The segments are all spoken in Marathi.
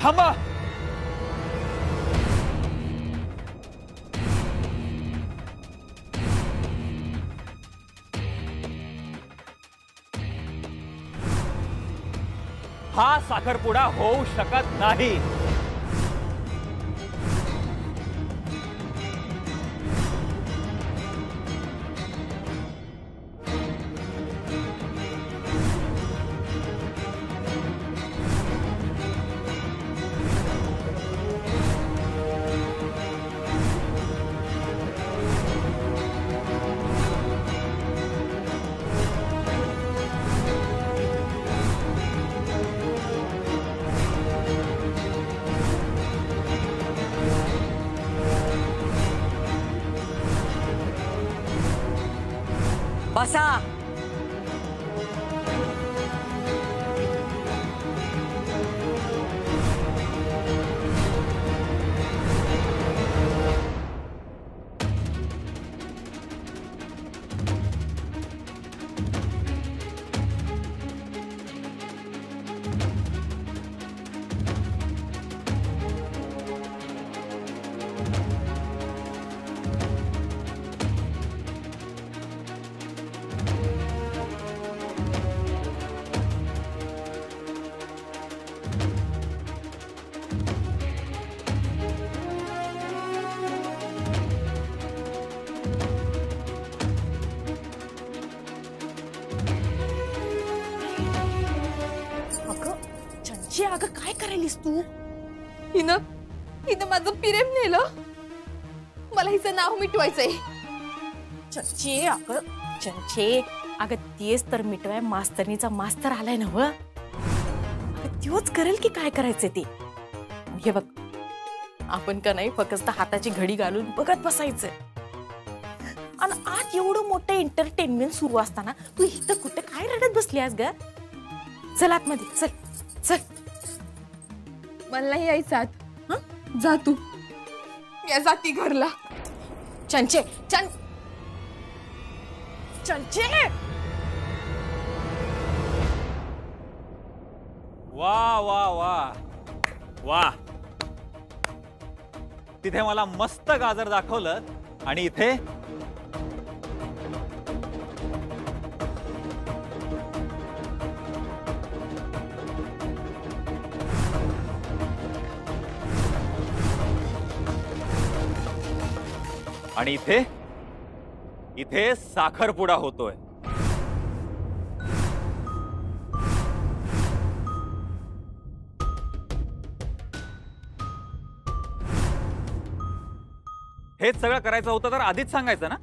थांबा. हा साखरपुडा होऊ शकत नाही. बसा. अगं काय करायलीस तू? हिनं माझं प्रेम नेलं. मला हिचं नाव मिटवायचंय. चंचे अगं तेच तर मिटवाय मास्तरणीचा मास्तर आलाय ना. अगं त्योच करेल की काय करायचंय ते. हे बघ, आपण का नाही फक्त हाताची घडी घालून बघत बसायचं. आणि आज एवढं मोठं एंटरटेनमेंट सुरू असताना तू इथं कुठे काय रडत बसली आज ग? चल आतमध्ये, चल चल. मला नाही यायचं आत. जा तू. या जाती घरला. चंचे वा वा वा वा. तिथे मला मस्त गाजर दाखवलं आणि इथे आणि इथे साखरपुडा होतोय. हेच सगळं करायचं होतं तर आधीच सांगायचं ना.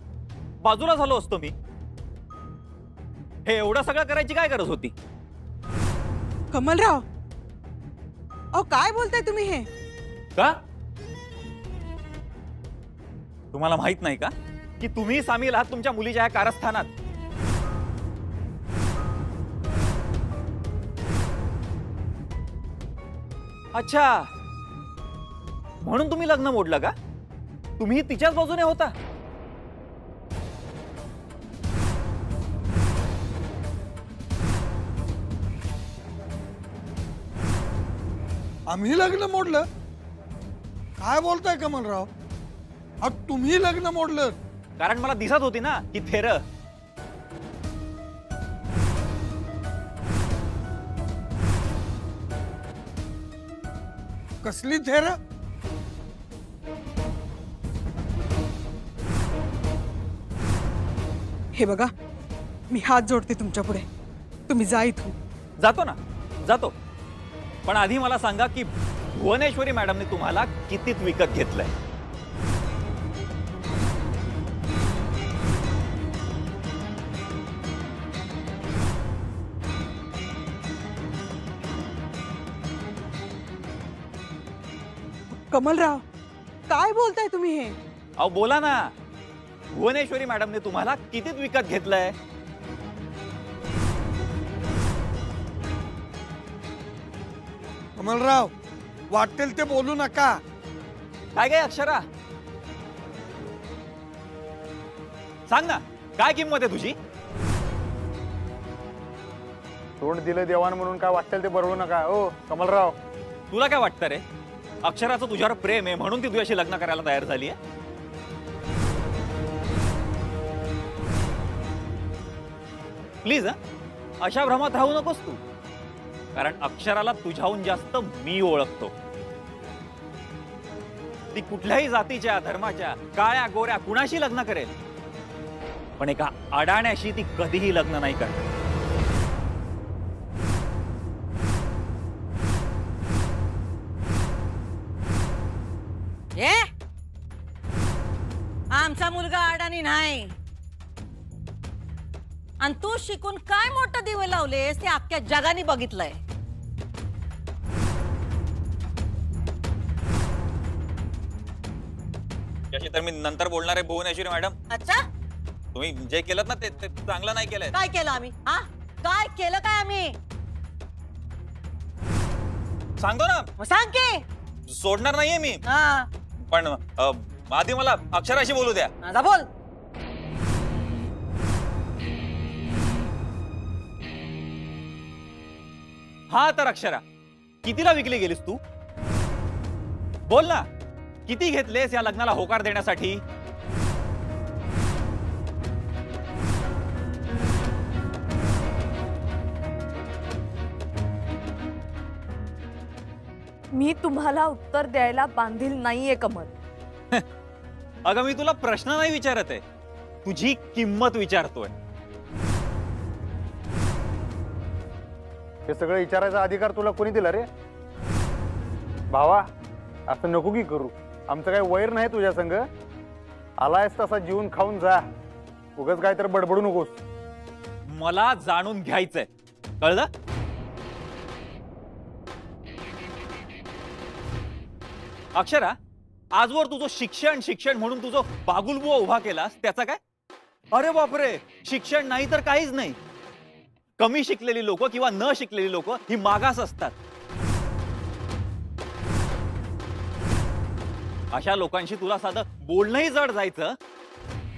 बाजूला झालो असतो मी. हे एवढं सगळं करायची काय गरज होती? कमलराव, अहो काय बोलताय तुम्ही हे? का तुम्हाला माहित नाही का की तुम्ही सामील आहात तुमच्या मुलीच्या या कारस्थानात? अच्छा, म्हणून तुम्ही लग्न मोडलं का? तुम्ही तिच्याच बाजूने होता? आम्ही लग्न मोडलं? काय बोलताय कमलराव? तुम्ही लग्न मोडलं? कारण मला दिसत होती ना की थेर. कसली थेर? हे बघा, मी हात जोडते तुमच्या पुढे. तुम्ही जा इथून. जातो ना, जातो. पण आधी मला सांगा की भुवनेश्वरी मॅडमने तुम्हाला कितीत विकत घेतलंय? कमलराव, काय बोलताय तुम्ही हे? अहो बोला ना. भुवनेश्वरी मॅडमने तुम्हाला कितीत विकत घेतलंय? कमलराव, वाटेल ते बोलू नका. काय काय अक्षरा, सांग ना, काय किंमत आहे तुझी? तोंड दिलं देवान म्हणून काय वाटेल ते बरोबर नका. ओ कमलराव, तुला काय वाटतं रे? अक्षराचं तुझ्यावर प्रेम आहे म्हणून ती तुझ्याशी लग्न करायला तयार झाली आहे? प्लीज अशा भ्रमात राहू नकोस तू, कारण अक्षराला तुझ्याहून जास्त मी ओळखतो. ती कुठल्याही जातीच्या, धर्माच्या, काळ्या गोऱ्या कुणाशी लग्न करेल, पण एका अडाण्याशी ती कधीही लग्न नाही करत. ए आमचा मुलगा अडाणी नाही. आणि तू शिकून काय मोठं दिवे लावलेस ते अख्ख्या जगाने बघितलंय. याची तर मी नंतर बोलणार आहे भुवनेश्वरी मॅडम. अच्छा, तुम्ही जे केलं ना ते चांगलं नाही केलंय. काय केलं आम्ही? हा, काय केलं काय आम्ही? सांगतो ना, मग सांग की. सोडणार नाहीये मी, हा, पण आधी मला अक्षराशी बोलू द्या. माझा बोल. हा तर अक्षरा, कितीला विकली गेलीस तू? बोल ना, किती घेतलेस या लग्नाला होकार देण्यासाठी? मी तुम्हाला उत्तर द्यायला बांधील नाहीये कमल. अगं मी तुला प्रश्न नाही विचारत आहे, तुझी किंमत विचारतोय. हे सगळं विचारायचा अधिकार तुला कोणी दिला रे? भावा, असं नको की करू. आमचं काही वैर नाही तुझ्या संग. आलायस तसा जीवन खाऊन जा. उगाच काय तर बडबडू नकोस. मला जाणून घ्यायचंय, कळलं? अक्षरा, आजवर तुझं शिक्षण शिक्षण म्हणून तुझं बागुलबुवा उभा केलास, त्याचा काय? अरे बापरे, शिक्षण नाही तर काहीच नाही. कमी शिकलेली लोक किंवा न शिकलेली लोक ही मागास असतात. अशा लोकांशी तुला साधं बोलणंही जड जायचं,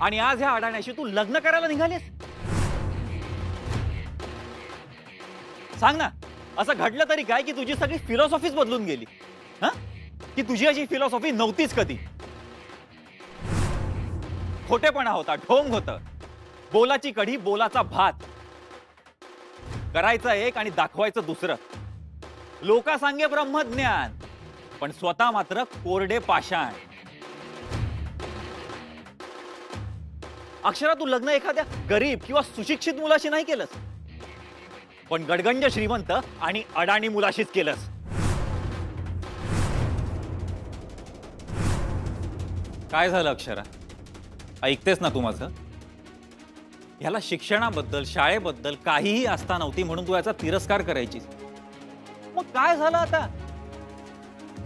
आणि आज ह्या अडाण्याशी तू लग्न करायला निघालीस. सांग ना, असं घडलं तरी काय की तुझी सगळी फिलॉसॉफीच बदलून गेली? हा, की तुझी अशी फिलॉसॉफी नव्हतीच कधी? खोटेपणा होता, ढोंग होतं, बोलाची कढी बोलाचा भात, करायचं एक आणि दाखवायचं दुसरं. लोका सांगे ब्रह्मज्ञान, पण स्वतः मात्र कोरडे पाषाण. अक्षरा, तू लग्न एखाद्या गरीब किंवा सुशिक्षित मुलाशी नाही केलंस, पण गडगंज श्रीमंत आणि अडाणी मुलाशीच केलंस. काय झालं अक्षरा? ऐकतेस ना तू माझं? ह्याला शिक्षणाबद्दल, शाळेबद्दल काहीही आस्था नव्हती म्हणून तू याचा तिरस्कार करायचीस. मग काय झालं आता?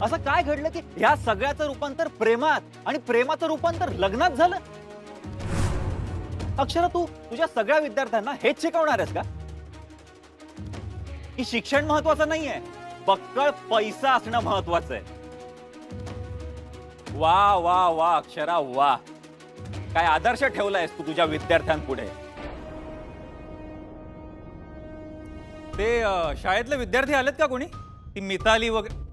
असं काय घडलं की ह्या सगळ्याचं रूपांतर प्रेमात, आणि प्रेमाचं रूपांतर लग्नात झालं? अक्षरा, तू तुझ्या सगळ्या विद्यार्थ्यांना हेच शिकवणार आहेस का की शिक्षण महत्वाचं नाहीये, बक्कळ पैसा असणं महत्वाचं आहे? वा वा वा अक्षरा, वा, काय आदर्श ठेवलायस तू तुझ्या विद्यार्थ्यांपुढे. ते शाळेतले विद्यार्थी आलेत का कोणी? ती मिताली वगैरे?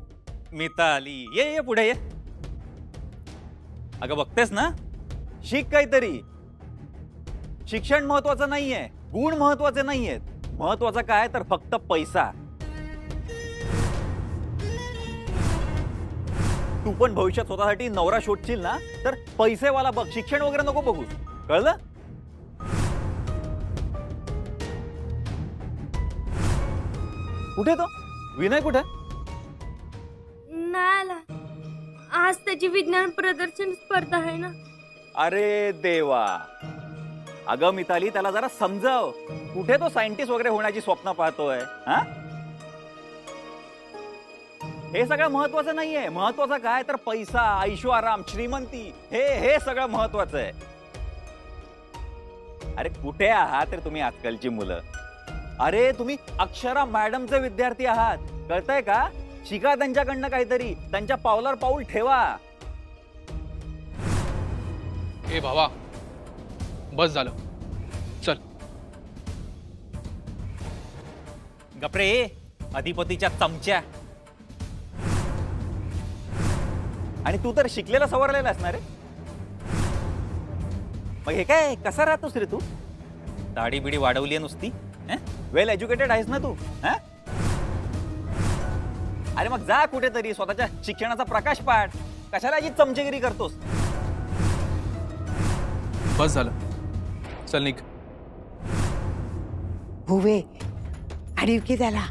मिताली, ये ये पुढे ये. अगं बघतेस ना, शिक काहीतरी. शिक्षण महत्वाचं नाहीये, गुण महत्वाचे नाहीयेत, महत्वाचं काय तर फक्त पैसा. तू पण भविष्यात स्वतःसाठी नवरा शोधशील ना तर पैसेवाला बघ, शिक्षण वगैरे नको बघूस, कळलं? कुठे तो विनय? कुठे? नाही आला. आज त्याची विज्ञान प्रदर्शन स्पर्धा आहे ना. अरे देवा, अगं मिताली, त्याला जरा समजाव. कुठे तो सायंटिस्ट वगैरे होण्याची स्वप्न पाहतोय? हा, हे सगळं महत्वाचं नाहीये. महत्वाचं काय तर पैसा, ऐशोआराम, श्रीमंती, हे सगळं महत्वाचं आहे. अरे कुठे आहात रे तुम्ही आजकालची मुलं? अरे तुम्ही अक्षरा मॅडमचे विद्यार्थी आहात, कळतंय का? शिका त्यांच्याकडनं काहीतरी, त्यांच्या पावलावर पाऊल ठेवा. ए भावा, बस झालं, चल. गपरे अधिपतीच्या चमच्या. आणि तू तर शिकलेला सवरलेला असणार आहे. मग हे काय कसा राहतोस रे तू? दाढी बिडी वाढवली नुसती, वेल एज्युकेटेड आहेस ना तू? अरे मग जा कुठेतरी स्वतःच्या शिक्षणाचा प्रकाश पाठ. कशाला ही चमचेगिरी करतोस? बस झालं, चल निघ. भुवे अडीव की त्याला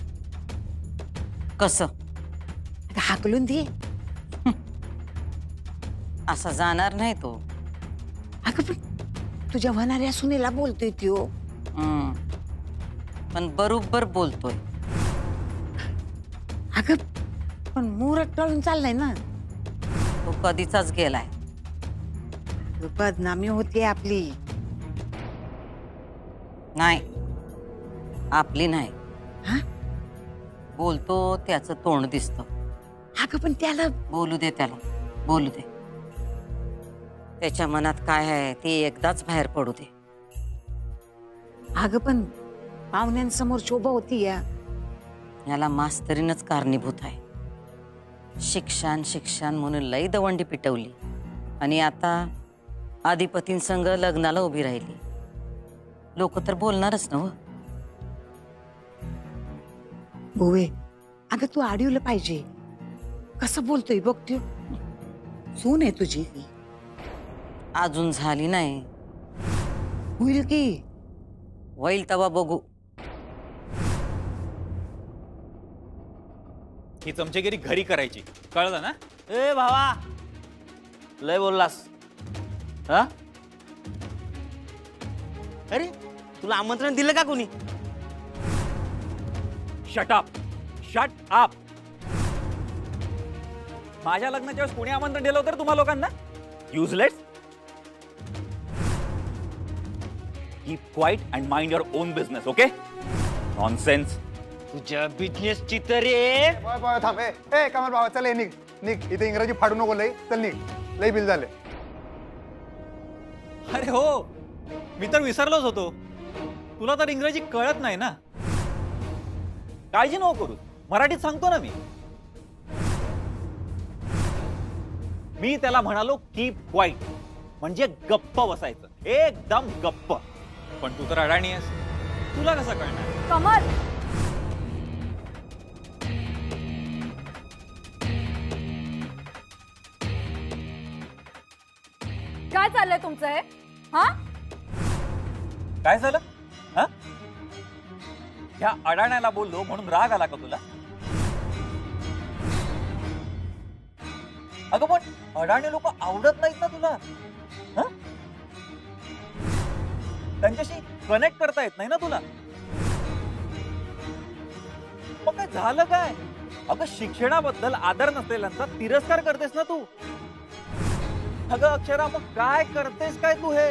कसं आता हाकलून दे. असा जाणार नाही तो. अगं पण तुझ्या होणाऱ्या सुनेला बोलतोय त्यो. पण बरोबर बोलतोय. अगं पण मुहूर्त टळून चाललाय ना. तो कधीचाच गेलाय. बदनामी होती आपली. नाही, आपली नाही. हा? बोलतो त्याचं तोंड दिसतं. अगं पण त्याला बोलू दे त्याला, बोलू दे. त्याच्या मनात काय आहे ते एकदाच बाहेर पडू दे. अगं पण पाहुण्यांसमोर शोभा होती या. याला मास्तरीनच कारणीभूत आहे. शिक्षण शिक्षण म्हणून लई दवंडी पिटवली आणि आता आधिपतींसंग लग्नाला उभी राहिली. लोक तर बोलणारच ना. भुवे अगं तू आडीवलं पाहिजे. कसं बोलतोय बघ त्यो. सून आहे तुझी. अजून झाली नाही. होईल की. होईल तेव्हा बघू. ही चमचेगिरी घरी करायची, कळलं ना? ए भावा, लय बोललास. हा? अरे तुला आमंत्रण दिलं का कोणी? Shut up, shut up. माझ्या लग्नाच्या वेळेस कोणी आमंत्रण दिलं होतं तुम्हा लोकांना? Useless. Keep quiet and mind your on business. Okay? Nonsense. तुझ्या बिझनेसची तर रे. थांब. ए कमल भावा, चल निघ निघ. इथे इंग्रजी फाडू नको लई. चल निघ, लई बिल झाले. अरे हो, मी तर विसरलोच होतो. तुला तर इंग्रजी कळत नाही ना. काळजी नको करू, मराठीत सांगतो ना मी त्याला म्हणालो कीप क्वाइट, म्हणजे गप्प बसायचं, एकदम गप्प. पण तू तर अडाणी आहेस, तुला कसं कळणार? कमल, काय चाललंय तुमचं हे? हा, काय झालं? हा, ह्या अडाण्याला बोललो म्हणून राग आला का तुला? अगं पण अडाणी लोक आवडत नाहीत ना तुला? त्यांच्याशी कनेक्ट करता येत नाही ना तुला? मग काय झालं काय? अगं शिक्षणाबद्दल आदर नसलेल्यांचा तिरस्कार करतेस ना तू. अगं अक्षरा, मग काय करतेस काय तू हे?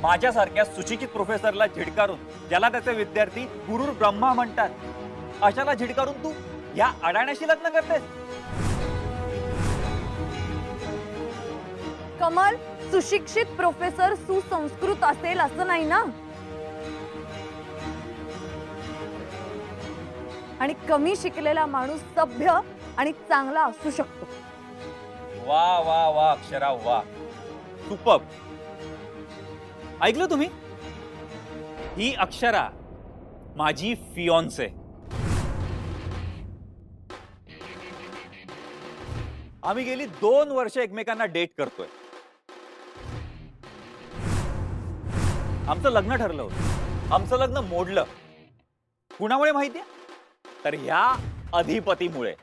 माझ्यासारख्या सुशिक्षित प्रोफेसरला झिडकारून, ज्याला त्याचे विद्यार्थी गुरुर ब्रह्मा म्हणतात, अशाला झिडकारून तू या अडाण्याशी लग्न करतेस? कमल, सुशिक्षित प्रोफेसर सुसंस्कृत असेल असं नाही ना. आणि कमी शिकलेला माणूस सभ्य आणि चांगला असू शकतो. वा वा वा अक्षरा, वा, सुपर्ब. ऐकलं तुम्ही? ही अक्षरा माझी फियॉन्से. आम्ही गेली 2 वर्ष एकमेकांना डेट करतोय. आमचं लग्न ठरलं होतं, आमचं लग्न मोडलं. कुणामुळे माहितीये? तर ह्या अधिपतीमुळे.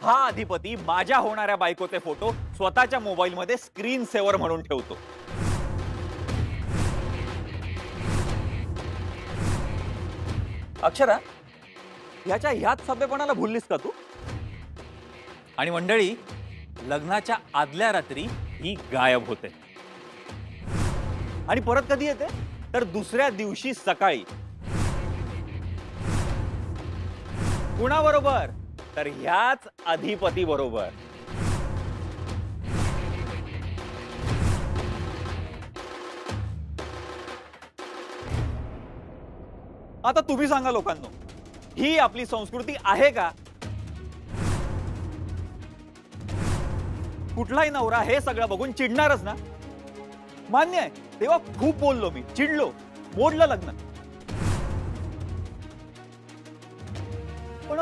हा अधिपती माझ्या होणाऱ्या बायकोचे फोटो स्वतःच्या मोबाईलमध्ये स्क्रीन सेव्हर म्हणून ठेवतो. अक्षरा, ह्याच्या ह्याच सभ्यपणाला भुललीस का तू? आणि मंडळी, लग्नाच्या आदल्या रात्री ही गायब होते आणि परत कधी येते? तर दुसऱ्या दिवशी सकाळी. कुणाबरोबर? तर ह्याच अधिपती बरोबर. आता तुम्ही सांगा लोकांनो, ही आपली संस्कृती आहे का? कुठलाही नवरा हे सगळं बघून चिडणारच ना. मान्य आहे, तेव्हा खूप बोललो मी, चिडलो, मोडलं लग्न. पण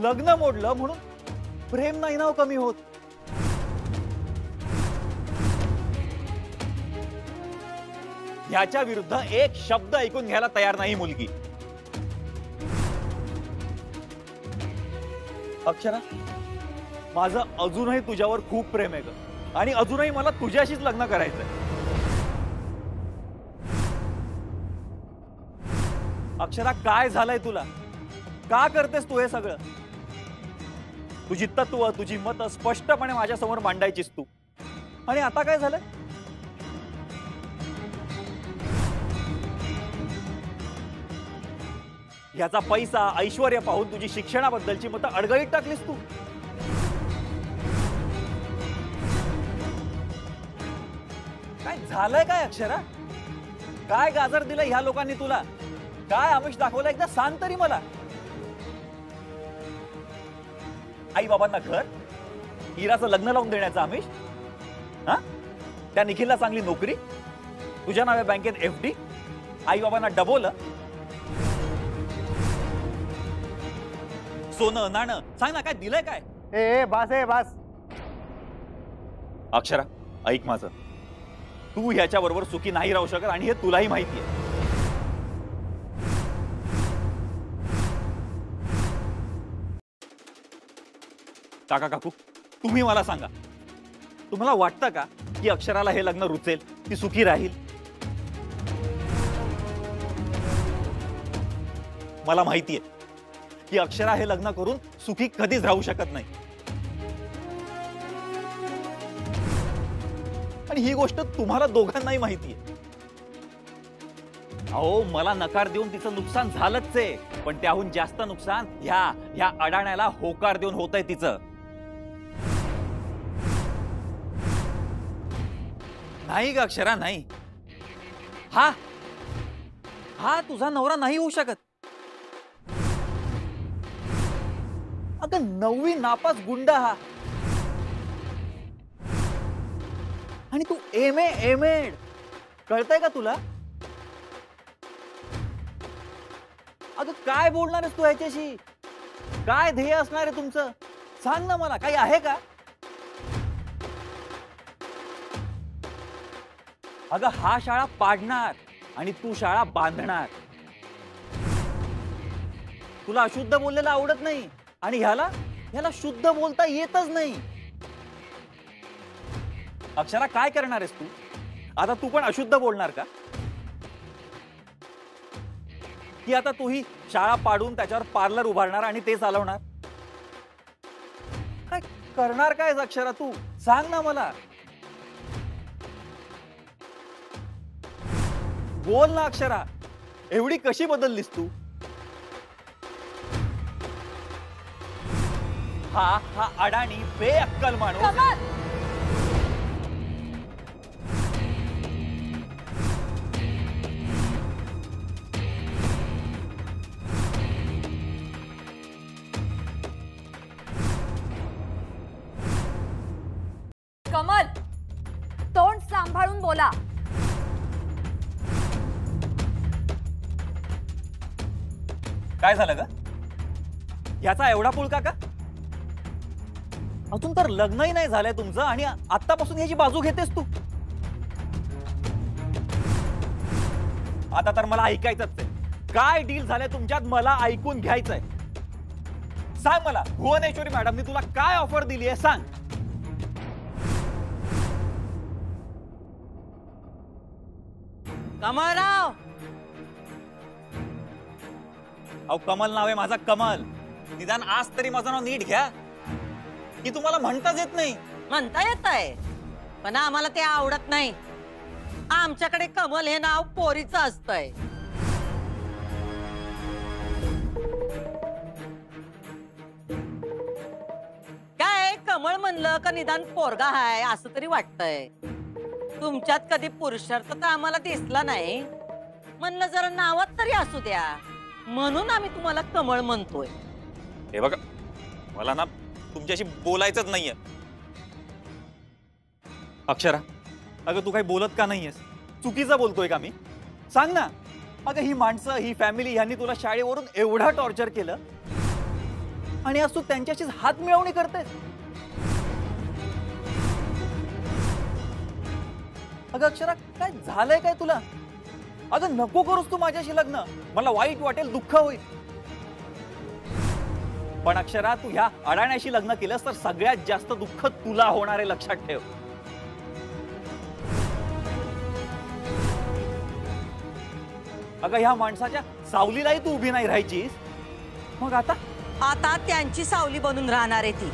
लग्न मोडलं म्हणून प्रेम नाही ना कमी होत. ह्याच्या विरुद्ध एक शब्द ऐकून घ्यायला तयार नाही मुलगी. अक्षरा, माझं अजूनही तुझ्यावर खूप प्रेम आहे ग, आणि अजूनही मला तुझ्याशीच लग्न करायचंय. अक्षरा, काय झालंय तुला? का करतेस तू हे सगळं? तुझी तत्व, तुझी मतं स्पष्टपणे माझ्यासमोर मांडायचीस तू, आणि आता काय झालंय? याचा पैसा, ऐश्वर्य पाहून तुझी शिक्षणाबद्दलची मतं अडगळीत टाकलीस तू. काय झालंय काय अक्षरा? काय गाजर दिलं ह्या लोकांनी तुला? काय आमिष दाखवलं? एकदा सांग तरी मला. आई बाबांना घर, हिराचं लग्न लावून देण्याचं आमिष, हा? त्या निखिलला चांगली नोकरी, तुझ्या नावे बँकेत FD, आई बाबांना डबोलं, सोनं नाणं, सांग ना काय दिलंय काय? ए बास ए बास. अक्षरा, ऐक माझं, तू ह्याच्या बरोबर सुखी नाही राहू शकत, आणि हे तुलाही माहिती आहे. काका काकू, तुम्ही मला सांगा, तुम्हाला वाटतं का की अक्षराला हे लग्न रुचेल, ती सुखी राहील? मला माहिती आहे की अक्षरा हे लग्न करून सुखी कधीच राहू शकत नाही, आणि ही गोष्ट तुम्हाला दोघांनाही माहिती आहे. अहो, मला नकार देऊन तिचं नुकसान झालंच आहे, पण त्याहून जास्त नुकसान ह्या अडाण्याला होकार देऊन होतंय तिचं. नाही ग अक्षरा, नाही. हा तुझा नवरा नाही होऊ शकत. अगं, 9वी नापास गुंडा हा, आणि तू MA कळतंय का तुला? अगं, काय बोलणार आहेस तू ह्याच्याशी? काय ध्येय असणार आहे तुमचं? सांग ना मला, काही आहे का? अगं, हा शाळा पाडणार आणि तू शाळा बांधणार. तुला अशुद्ध बोललेलं आवडत नाही, आणि ह्याला शुद्ध बोलता येतच नाही. अक्षरा, काय करणार आहेस तू? आता तू पण अशुद्ध बोलणार का? की आता तू ही शाळा पाडून त्याच्यावर पार्लर उभारणार आणि ते चालवणार? काय करणार काय अक्षरा तू? सांग ना मला. बोल ना अक्षरा, एवढी कशी बदललीस तू? हा अडाणी बेअक्कल माणूस. कमल, तोंड सांभाळून बोला. काय झालं ग? याचा एवढा पुळका का? अजून तर लग्नही नाही झालंय तुमचं, आणि आतापासून याची बाजू घेतेस तू. आता तर मला ऐकायचंच आहे. काय डील झालंय तुमच्यात, मला ऐकून घ्यायचंय. सांग मला, भुवनेश्वरी मॅडमनी तुला काय ऑफर दिली आहे, सांग. कमलराव, अहो, कमल नाव आहे माझा, कमल. निदान आज तरी माझं नाव नीट घ्या, की तुम्हाला म्हणताच येत नाही. म्हणता येत आहे, पण आम्हाला ते आवडत नाही. आमच्याकडे कमल हे नाव पोरीचं असतंय. काय कमळ म्हणलं का निदान पोरगा हाय असं तरी वाटतंय. तुमच्यात कधी पुरुषार्थ तर आम्हाला दिसला नाही. म्हणलं जरा नावात तरी असू द्या. म्हणून आम्ही तुम्हाला कमळ म्हणतोय. हे बघा, मला ना तुमच्याशी बोलायचंच नाहीये. अक्षरा, अगं तू काही बोलत का नाहीयेस? चुकीचं बोलतोय का मी? सांग ना. अगं ही माणसं, ही फॅमिली, यांनी तुला शाळेवरून एवढा टॉर्चर केलं आणि आज तू त्यांच्याशीच हात मिळवणी करतेस. अगं अक्षरा, काय झालंय काय तुला? अगं नको करूस तू माझ्याशी लग्न. मला वाईट वाटेल, दुःख होईल. पण अक्षरा, तू ह्या अडाण्याशी लग्न केलंस तर सगळ्यात जास्त दुःख तुला होणार आहे, लक्षात ठेव. अगं ह्या माणसाच्या सावलीलाही तू उभी नाही राहायचीस. मग आता आता त्यांची सावली बनून राहणार आहे ती.